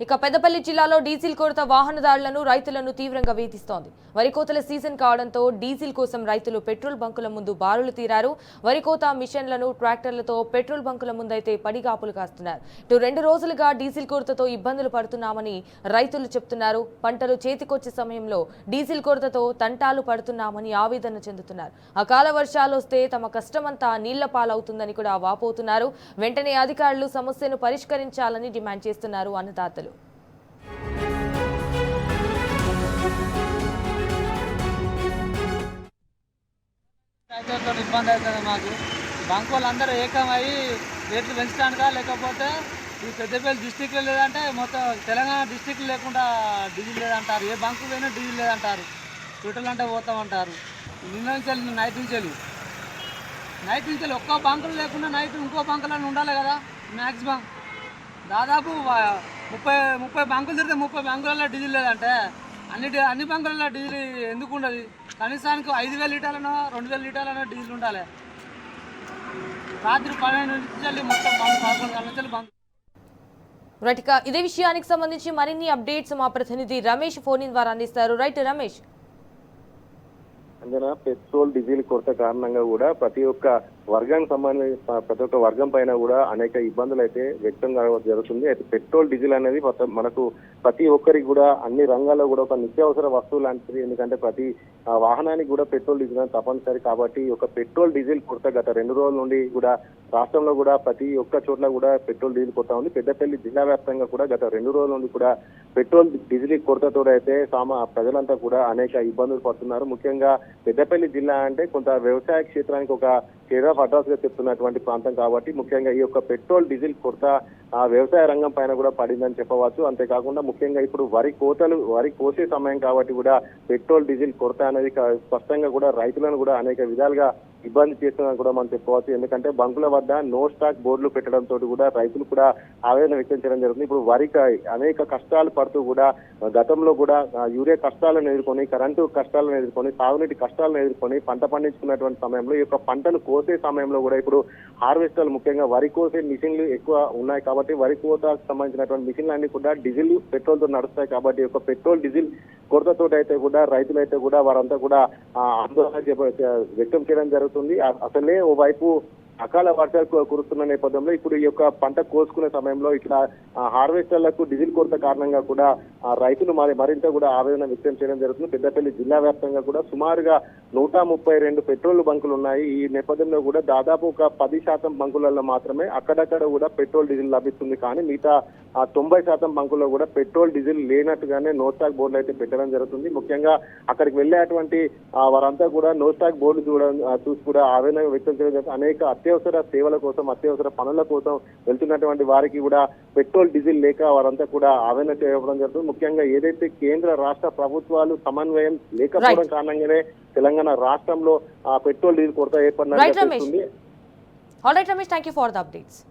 ఇక పెద్దపల్లి జిల్లాలో డీజిల్ కొరత వాహనదారులను రైతులను తీవ్రంగా వేధిస్తోంది. వరి కోతల సీజన్ కావడంతో డీజిల్ కోసం రైతులు పెట్రోల్ బంకుల ముందు బారులు తీరారు. వరి కోత మిషన్లను ట్రాక్టర్లతో పెట్రోల్ బంకుల ముందైతే పడిగాపులు కాస్తున్నారు. ఇటు 2 రోజులుగా డీజిల్ కొరతతో ఇబ్బందులు పడుతున్నామని రైతులు చెప్తున్నారు. పంటలు చేతికొచ్చే సమయంలో డీజిల్ కొరతతో తంటాలు పడుతున్నామని ఆవేదన చెందుతున్నారు. అకాల వర్షాలు వస్తే తమ కష్టమంతా నీళ్ల పాలవుతుందని కూడా వాపోతున్నారు. వెంటనే అధికారులు సమస్యను పరిష్కరించాలని డిమాండ్ చేస్తున్నారు అన్నదాతలు. రైతులతో ఇబ్బంది అవుతుంది. మాకు బంక్ వాళ్ళందరూ ఏకమయ్యి రేట్లు పెంచడానికా లేకపోతే ఈ పెద్దపల్లి డిస్టిక్లో లేదంటే మొత్తం తెలంగాణ డిస్టిక్లో లేకుండా డీజిల్ లేదంటారు. ఏ బంకు పోయినా డీజిల్ లేదంటారు. పెట్రోల్ అంటే పోతామంటారు. నిన్న నుంచి నైట్ నుంచి ఒక్క బంకులు లేకుండా నైట్ ఇంకో బంకులను ఉండాలి కదా. మ్యాక్సిమం దాదాపు 30 బంకులు తిరిగితే 30 బంకులలో డీజిల్ లేదంటే అన్ని బంకులలో డీజిల్ ఎందుకు ఉండదు? కనీసానికి 5,000 లీటర్లనో 2,000 లీటర్లనో డీజిల్ ఉండాలి. రాత్రి 12 నుంచి మొత్తం 11 గంటల నుంచి బంద్. రైట్, ఇదే విషయానికి సంబంధించి మరిన్ని అప్డేట్స్ మా ప్రతినిధి రమేష్ ఫోన్ ద్వారా అందిస్తారు. రైట్ రమేష్. అందున పెట్రోల్ డీజిల్ కొరత కారణంగా కూడా ప్రతి ఒక్క వర్గానికి సంబంధించి ప్రతి ఒక్క వర్గం పైన కూడా అనేక ఇబ్బందులు అయితే వ్యక్తం కావడం జరుగుతుంది. అయితే పెట్రోల్ డీజిల్ అనేది మనకు ప్రతి ఒక్కరికి కూడా అన్ని రంగాల్లో కూడా ఒక నిత్యావసర వస్తువు లాంటిది. ఎందుకంటే ప్రతి వాహనానికి కూడా పెట్రోల్ డీజిల్ అనేది తప్పనిసరి. కాబట్టి ఒక పెట్రోల్ డీజిల్ కొరత గత 2 రోజుల నుండి కూడా రాష్ట్రంలో కూడా ప్రతి ఒక్క చోట్ల కూడా పెట్రోల్ డీజిల్ కొరత ఉంది. పెద్దపల్లి జిల్లా వ్యాప్తంగా కూడా గత 2 రోజుల నుండి కూడా పెట్రోల్ డీజిల్ కొరతతో అయితే ప్రజలంతా కూడా అనేక ఇబ్బందులు పడుతున్నారు. ముఖ్యంగా పెద్దపల్లి జిల్లా అంటే కొంత వ్యవసాయ క్షేత్రానికి ఒక కేర్ ఆఫ్ అడ్రస్ గా చెప్తున్నటువంటి ప్రాంతం కాబట్టి ముఖ్యంగా ఈ యొక్క పెట్రోల్ డీజిల్ కొరత వ్యవసాయ రంగం పైన కూడా పడిందని చెప్పవచ్చు. అంతేకాకుండా ముఖ్యంగా ఇప్పుడు వరి కోసే సమయం కాబట్టి కూడా పెట్రోల్ డీజిల్ కొరత అనేది స్పష్టంగా కూడా రైతులను కూడా అనేక విధాలుగా ఇబ్బంది చేస్తుందని కూడా మనం చెప్పుకోవచ్చు. ఎందుకంటే బంకుల వద్ద నో స్టాక్ బోర్డులు పెట్టడంతో కూడా రైతులు కూడా ఆవేదన వ్యక్తం చేయడం జరుగుతుంది. ఇప్పుడు వరికి అనేక కష్టాలు పడుతూ కూడా గతంలో కూడా యూరియా కష్టాలను ఎదుర్కొని, కరెంటు కష్టాలను ఎదుర్కొని, సాగునీటి కష్టాలను ఎదుర్కొని పంట పండించుకున్నటువంటి సమయంలో ఈ యొక్క పంటను కోసే సమయంలో కూడా ఇప్పుడు హార్వెస్టర్లు ముఖ్యంగా వరి కోసే మిషన్లు ఎక్కువ ఉన్నాయి కాబట్టి వరి కోతకు సంబంధించినటువంటి మిషన్లు అన్ని కూడా డీజిల్ పెట్రోల్ తో నడుస్తాయి. కాబట్టి ఒక పెట్రోల్ డీజిల్ కొరతతో అయితే కూడా రైతులైతే కూడా వారంతా కూడా ఆందోళన వ్యక్తం చేయడం జరుగుతుంది. అసలే ఓవైపు అకాల వర్షాలు కురుస్తున్న నేపథ్యంలో ఇప్పుడు ఈ యొక్క పంట కోసుకునే సమయంలో ఇట్లా హార్వెస్టర్లకు డీజిల్ కొరత కారణంగా కూడా రైతులు మరింత కూడా ఆవేదన వ్యక్తం చేయడం జరుగుతుంది. పెద్దపల్లి జిల్లా వ్యాప్తంగా కూడా సుమారుగా 132 పెట్రోల్ బంకులు ఉన్నాయి. ఈ నేపథ్యంలో కూడా దాదాపు ఒక 10% బంకులలో మాత్రమే అక్కడక్కడ కూడా పెట్రోల్ డీజిల్ లభిస్తుంది. కానీ మిగతా 90% బంకుల్లో కూడా పెట్రోల్ డీజిల్ లేనట్టుగానే నో స్టాక్ బోర్డులు అయితే పెట్టడం జరుగుతుంది. ముఖ్యంగా అక్కడికి వెళ్ళేటువంటి వారంతా కూడా నో స్టాక్ బోర్డు చూసి కూడా ఆవేదన వ్యక్తం చేయడం జరుగుతుంది. అనేక అత్యవసర సేవల కోసం, అత్యవసర పనుల కోసం వెళ్తున్నటువంటి వారికి కూడా పెట్రోల్ డీజిల్ లేక వారంతా కూడా ఆవేదన చేయడం జరుగుతుంది. ముఖ్యంగా ఏదైతే కేంద్ర రాష్ట్ర ప్రభుత్వాలు సమన్వయం లేకపోవడం కారణంగానే తెలంగాణ రాష్ట్రంలో పెట్రోల్ డీజిల్ కొరత ఏర్పడినట్టు. All right, Ramesh. Thank you for the updates.